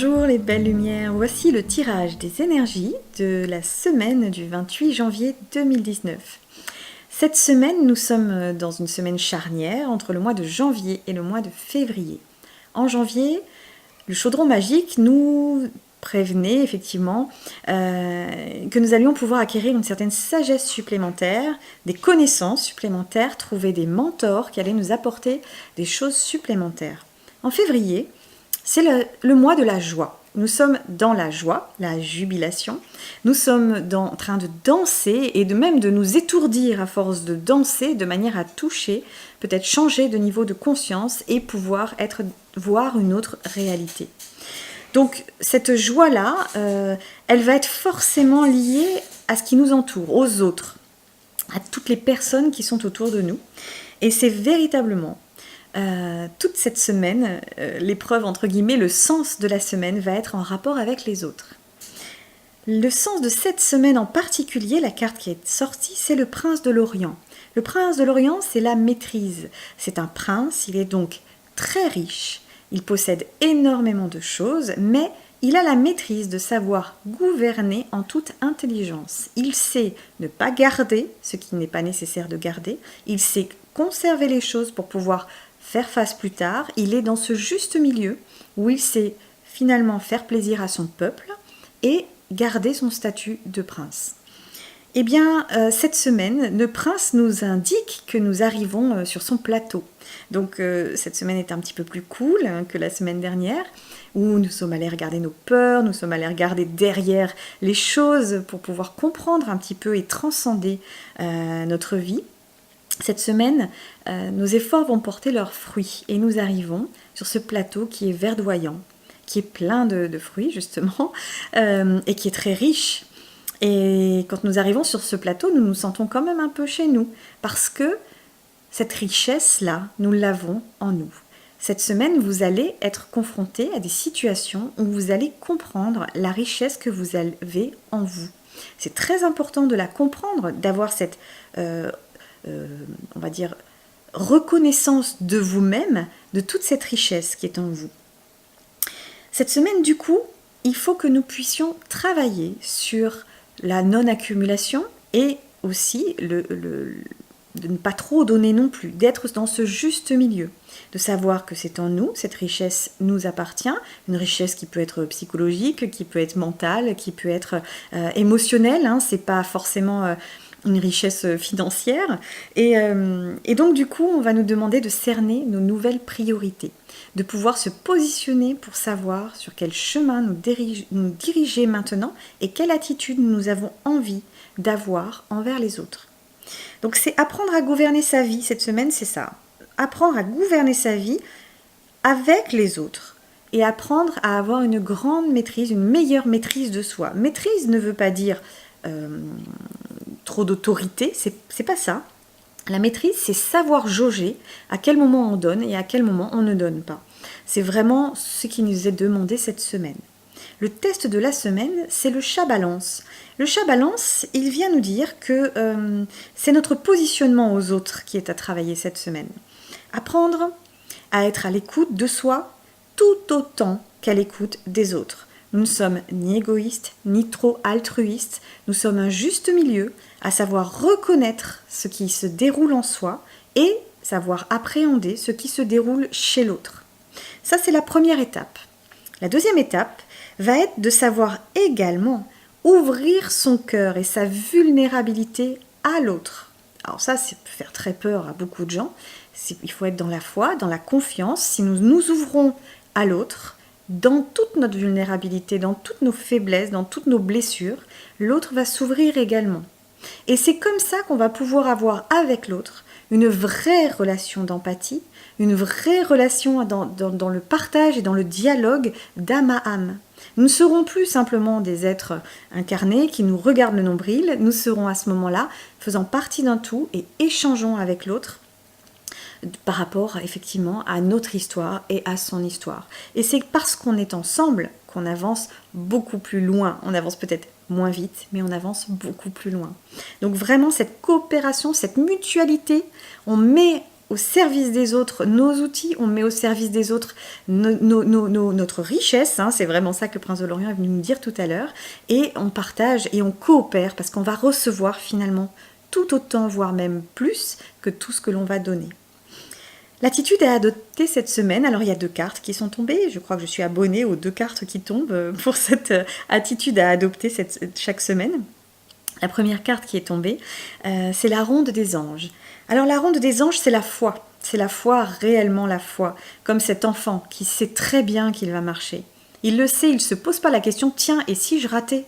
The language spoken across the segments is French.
Bonjour les belles lumières, voici le tirage des énergies de la semaine du 28 janvier 2019. Cette semaine, nous sommes dans une semaine charnière entre le mois de janvier et le mois de février. En janvier, le chaudron magique nous prévenait effectivement que nous allions pouvoir acquérir une certaine sagesse supplémentaire, des connaissances supplémentaires, trouver des mentors qui allaient nous apporter des choses supplémentaires. En février, c'est le mois de la joie. Nous sommes dans la joie, la jubilation. Nous sommes en train de danser et même de nous étourdir à force de danser de manière à toucher, peut-être changer de niveau de conscience et pouvoir voir une autre réalité. Donc cette joie-là, elle va être forcément liée à ce qui nous entoure, aux autres, à toutes les personnes qui sont autour de nous. Et c'est véritablement toute cette semaine, l'épreuve entre guillemets, le sens de la semaine va être en rapport avec les autres. Le sens de cette semaine en particulier, la carte qui est sortie, c'est le prince de l'Orient. Le prince de l'Orient, c'est la maîtrise. C'est un prince, il est donc très riche, il possède énormément de choses, mais il a la maîtrise de savoir gouverner en toute intelligence. Il sait ne pas garder ce qui n'est pas nécessaire de garder, il sait conserver les choses pour pouvoir faire face plus tard. Il est dans ce juste milieu où il sait finalement faire plaisir à son peuple et garder son statut de prince. Eh bien, cette semaine, le prince nous indique que nous arrivons sur son plateau. Donc, cette semaine est un petit peu plus cool que la semaine dernière, où nous sommes allés regarder nos peurs, nous sommes allés regarder derrière les choses pour pouvoir comprendre un petit peu et transcender notre vie. Cette semaine, nos efforts vont porter leurs fruits et nous arrivons sur ce plateau qui est verdoyant, qui est plein de fruits justement, et qui est très riche. Et quand nous arrivons sur ce plateau, nous nous sentons quand même un peu chez nous, parce que cette richesse-là, nous l'avons en nous. Cette semaine, vous allez être confrontés à des situations où vous allez comprendre la richesse que vous avez en vous. C'est très important de la comprendre, d'avoir cette on va dire, reconnaissance de vous-même, de toute cette richesse qui est en vous. Cette semaine, du coup, il faut que nous puissions travailler sur la non-accumulation et aussi de ne pas trop donner non plus, d'être dans ce juste milieu, de savoir que c'est en nous, cette richesse nous appartient, une richesse qui peut être psychologique, qui peut être mentale, qui peut être émotionnelle, hein, c'est pas forcément une richesse financière, et donc du coup on va nous demander de cerner nos nouvelles priorités, de pouvoir se positionner pour savoir sur quel chemin nous diriger maintenant et quelle attitude nous avons envie d'avoir envers les autres. Donc c'est apprendre à gouverner sa vie cette semaine, c'est ça, apprendre à gouverner sa vie avec les autres et apprendre à avoir une grande maîtrise, une meilleure maîtrise de soi. Maîtrise ne veut pas dire trop d'autorité, c'est pas ça. La maîtrise, c'est savoir jauger à quel moment on donne et à quel moment on ne donne pas. C'est vraiment ce qui nous est demandé cette semaine. Le test de la semaine, c'est le chat balance. Le chat balance, il vient nous dire que c'est notre positionnement aux autres qui est à travailler cette semaine. Apprendre à être à l'écoute de soi tout autant qu'à l'écoute des autres. Nous ne sommes ni égoïstes, ni trop altruistes, nous sommes un juste milieu, à savoir reconnaître ce qui se déroule en soi et savoir appréhender ce qui se déroule chez l'autre. Ça, c'est la première étape. La deuxième étape va être de savoir également ouvrir son cœur et sa vulnérabilité à l'autre. Alors ça peut faire très peur à beaucoup de gens. Il faut être dans la foi, dans la confiance. Si nous nous ouvrons à l'autre, dans toute notre vulnérabilité, dans toutes nos faiblesses, dans toutes nos blessures, l'autre va s'ouvrir également. Et c'est comme ça qu'on va pouvoir avoir avec l'autre une vraie relation d'empathie, une vraie relation dans le partage et dans le dialogue d'âme à âme. Nous ne serons plus simplement des êtres incarnés qui nous regardent le nombril, nous serons à ce moment-là faisant partie d'un tout et échangeons avec l'autre par rapport effectivement à notre histoire et à son histoire. Et c'est parce qu'on est ensemble qu'on avance beaucoup plus loin. On avance peut-être moins vite, mais on avance beaucoup plus loin. Donc vraiment cette coopération, cette mutualité, on met au service des autres nos outils, on met au service des autres notre richesse, hein, c'est vraiment ça que Prince de l'Orient est venu nous dire tout à l'heure, et on partage et on coopère parce qu'on va recevoir finalement tout autant, voire même plus que tout ce que l'on va donner. L'attitude à adopter cette semaine, alors il y a 2 cartes qui sont tombées, je crois que je suis abonnée aux 2 cartes qui tombent pour cette attitude à adopter chaque semaine. La première carte qui est tombée, c'est la ronde des anges. Alors la ronde des anges, c'est la foi. C'est la foi, réellement la foi. Comme cet enfant qui sait très bien qu'il va marcher. Il le sait, il ne se pose pas la question, tiens, et si je ratais?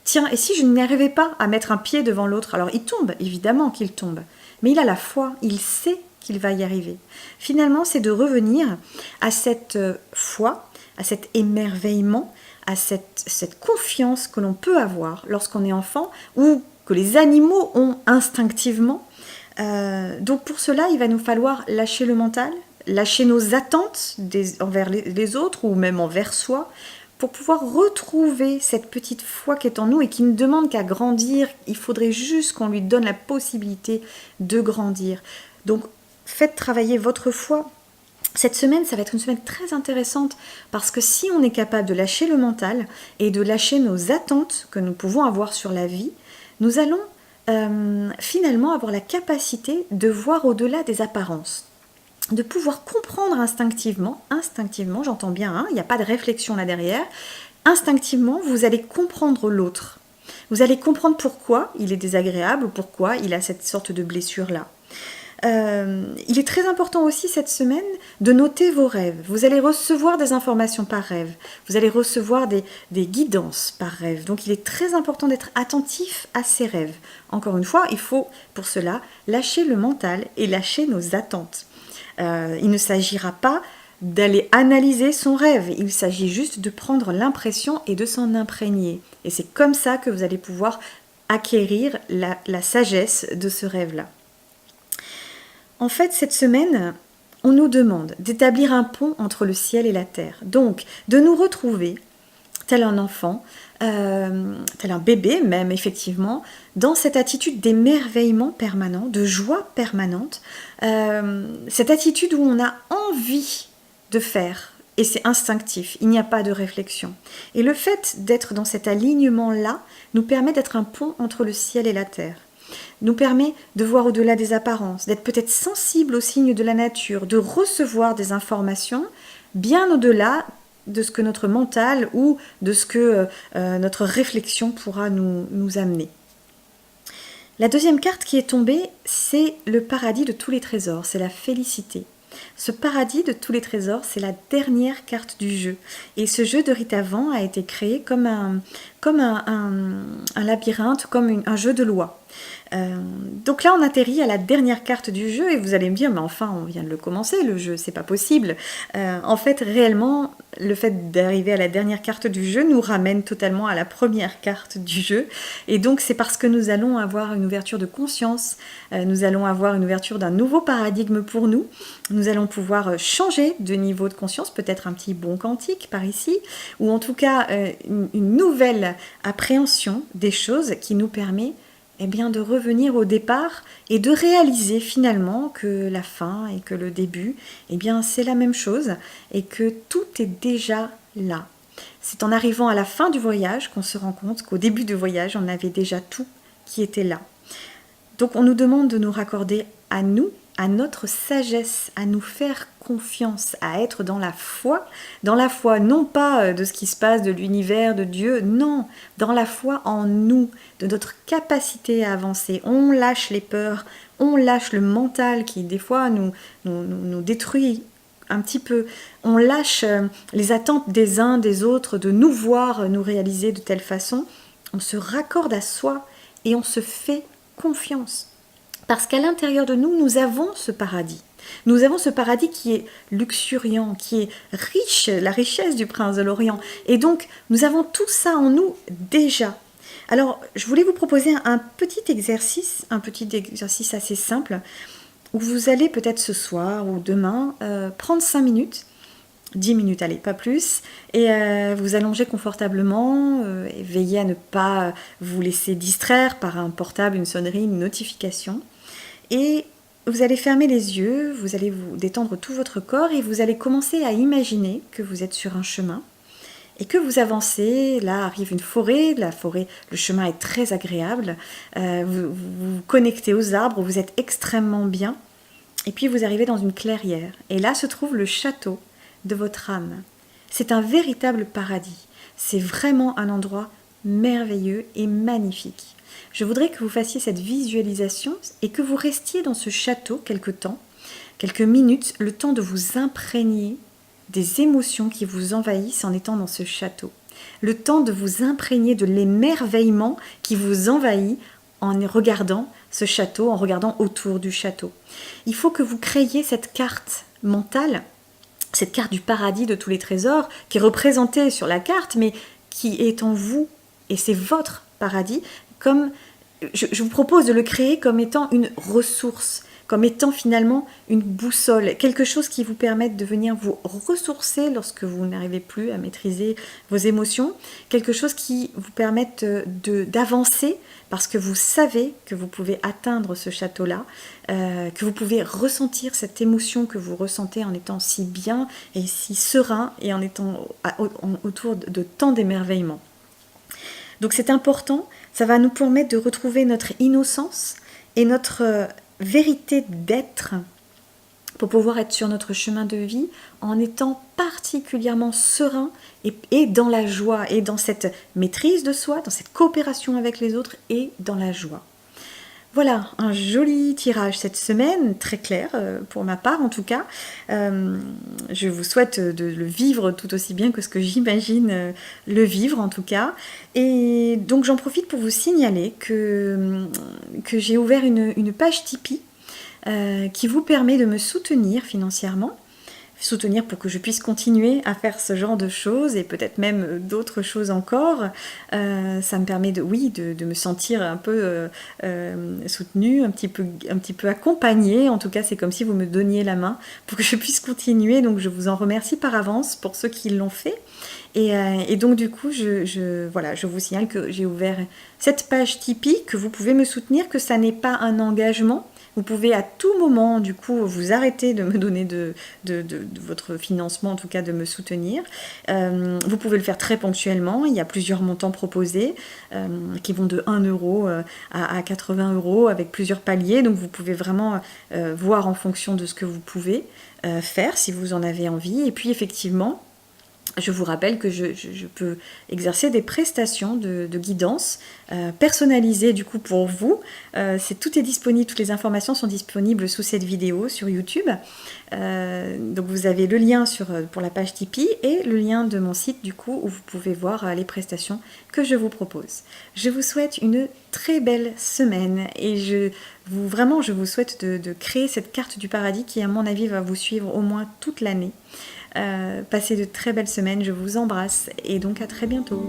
Tiens, et si je n'arrivais pas à mettre un pied devant l'autre? Alors il tombe, évidemment qu'il tombe. Mais il a la foi, il sait qu'il va y arriver. Finalement, c'est de revenir à cette foi, à cet émerveillement, à cette confiance que l'on peut avoir lorsqu'on est enfant ou que les animaux ont instinctivement. Donc pour cela, il va nous falloir lâcher le mental, lâcher nos attentes envers les autres ou même envers soi pour pouvoir retrouver cette petite foi qui est en nous et qui ne demande qu'à grandir. Il faudrait juste qu'on lui donne la possibilité de grandir. Donc faites travailler votre foi. Cette semaine, ça va être une semaine très intéressante parce que si on est capable de lâcher le mental et de lâcher nos attentes que nous pouvons avoir sur la vie, nous allons finalement avoir la capacité de voir au-delà des apparences, de pouvoir comprendre instinctivement, j'entends bien, hein, il n'y a pas de réflexion là derrière, instinctivement, vous allez comprendre l'autre. Vous allez comprendre pourquoi il est désagréable ou pourquoi il a cette sorte de blessure-là. Il est très important aussi cette semaine de noter vos rêves. Vous allez recevoir des informations par rêve. Vous allez recevoir des guidances par rêve. Donc il est très important d'être attentif à ces rêves. Encore une fois, il faut pour cela lâcher le mental et lâcher nos attentes. Il ne s'agira pas d'aller analyser son rêve. Il s'agit juste de prendre l'impression et de s'en imprégner. Et c'est comme ça que vous allez pouvoir acquérir la sagesse de ce rêve-là. En fait, cette semaine, on nous demande d'établir un pont entre le ciel et la terre. Donc, de nous retrouver, tel un enfant, tel un bébé même, effectivement, dans cette attitude d'émerveillement permanent, de joie permanente, cette attitude où on a envie de faire, et c'est instinctif, il n'y a pas de réflexion. Et le fait d'être dans cet alignement-là nous permet d'être un pont entre le ciel et la terre. Nous permet de voir au-delà des apparences, d'être peut-être sensible aux signes de la nature, de recevoir des informations bien au-delà de ce que notre mental ou de ce que notre réflexion pourra nous amener. La deuxième carte qui est tombée, c'est le paradis de tous les trésors, c'est la félicité. Ce paradis de tous les trésors, c'est la dernière carte du jeu. Et ce jeu de Ritavan a été créé comme un labyrinthe, comme un jeu de loi. Donc là on atterrit à la dernière carte du jeu et vous allez me dire mais enfin on vient de le commencer le jeu, c'est pas possible. En fait réellement le fait d'arriver à la dernière carte du jeu nous ramène totalement à la première carte du jeu et donc c'est parce que nous allons avoir une ouverture de conscience, nous allons avoir une ouverture d'un nouveau paradigme pour nous, nous allons pouvoir changer de niveau de conscience, peut-être un petit bond quantique par ici ou en tout cas une nouvelle appréhension des choses qui nous permet de revenir au départ et de réaliser finalement que la fin et que le début, c'est la même chose et que tout est déjà là. C'est en arrivant à la fin du voyage qu'on se rend compte qu'au début du voyage, on avait déjà tout qui était là. Donc on nous demande de nous raccorder à nous, à notre sagesse, à nous faire confiance, à être dans la foi non pas de ce qui se passe, de l'univers, de Dieu, non, dans la foi en nous, de notre capacité à avancer. On lâche les peurs, on lâche le mental qui des fois nous détruit un petit peu. On lâche les attentes des uns, des autres, de nous voir, nous réaliser de telle façon. On se raccorde à soi et on se fait confiance. Parce qu'à l'intérieur de nous, nous avons ce paradis. Nous avons ce paradis qui est luxuriant, qui est riche, la richesse du prince de l'Orient. Et donc, nous avons tout ça en nous déjà. Alors, je voulais vous proposer un petit exercice assez simple, où vous allez peut-être ce soir ou demain prendre 5 minutes, 10 minutes, allez, pas plus, et vous allonger confortablement, et veillez à ne pas vous laisser distraire par un portable, une sonnerie, une notification. Et vous allez fermer les yeux, vous allez vous détendre tout votre corps et vous allez commencer à imaginer que vous êtes sur un chemin et que vous avancez. Là arrive une forêt, le chemin est très agréable, vous vous connectez aux arbres, vous êtes extrêmement bien, et puis vous arrivez dans une clairière, et là se trouve le château de votre âme. C'est un véritable paradis, c'est vraiment un endroit merveilleux et magnifique. Je voudrais que vous fassiez cette visualisation et que vous restiez dans ce château quelque temps, quelques minutes, le temps de vous imprégner des émotions qui vous envahissent en étant dans ce château. Le temps de vous imprégner de l'émerveillement qui vous envahit en regardant ce château, en regardant autour du château. Il faut que vous créiez cette carte mentale, cette carte du paradis de tous les trésors, qui est représentée sur la carte, mais qui est en vous, et c'est votre paradis. Comme je vous propose de le créer comme étant une ressource, comme étant finalement une boussole, quelque chose qui vous permette de venir vous ressourcer lorsque vous n'arrivez plus à maîtriser vos émotions, quelque chose qui vous permette d'avancer parce que vous savez que vous pouvez atteindre ce château-là, que vous pouvez ressentir cette émotion que vous ressentez en étant si bien et si serein et en étant autour de tant d'émerveillement. Donc c'est important, ça va nous permettre de retrouver notre innocence et notre vérité d'être pour pouvoir être sur notre chemin de vie en étant particulièrement serein et dans la joie et dans cette maîtrise de soi, dans cette coopération avec les autres et dans la joie. Voilà, un joli tirage cette semaine, très clair pour ma part en tout cas. Je vous souhaite de le vivre tout aussi bien que ce que j'imagine le vivre en tout cas. Et donc j'en profite pour vous signaler que j'ai ouvert une page Tipeee qui vous permet de me soutenir financièrement. Soutenir pour que je puisse continuer à faire ce genre de choses et peut-être même d'autres choses encore. Ça me permet de me sentir un peu soutenue, un petit peu accompagnée. En tout cas, c'est comme si vous me donniez la main pour que je puisse continuer. Donc, je vous en remercie par avance pour ceux qui l'ont fait. Et donc, du coup, je vous signale que j'ai ouvert cette page Tipeee, que vous pouvez me soutenir, que ça n'est pas un engagement. Vous pouvez à tout moment, du coup, vous arrêter de me donner de votre financement, en tout cas de me soutenir. Vous pouvez le faire très ponctuellement. Il y a plusieurs montants proposés qui vont de 1 euro à 80 euros avec plusieurs paliers. Donc, vous pouvez vraiment voir en fonction de ce que vous pouvez faire si vous en avez envie. Et puis, effectivement, je vous rappelle que je peux exercer des prestations de guidance personnalisées du coup pour vous. Tout est disponible, toutes les informations sont disponibles sous cette vidéo sur YouTube. Donc vous avez le lien pour la page Tipeee et le lien de mon site du coup où vous pouvez voir les prestations que je vous propose. Je vous souhaite une très belle semaine et je vous souhaite de créer cette carte du paradis qui à mon avis va vous suivre au moins toute l'année. Passez de très belles semaines, je vous embrasse et donc à très bientôt.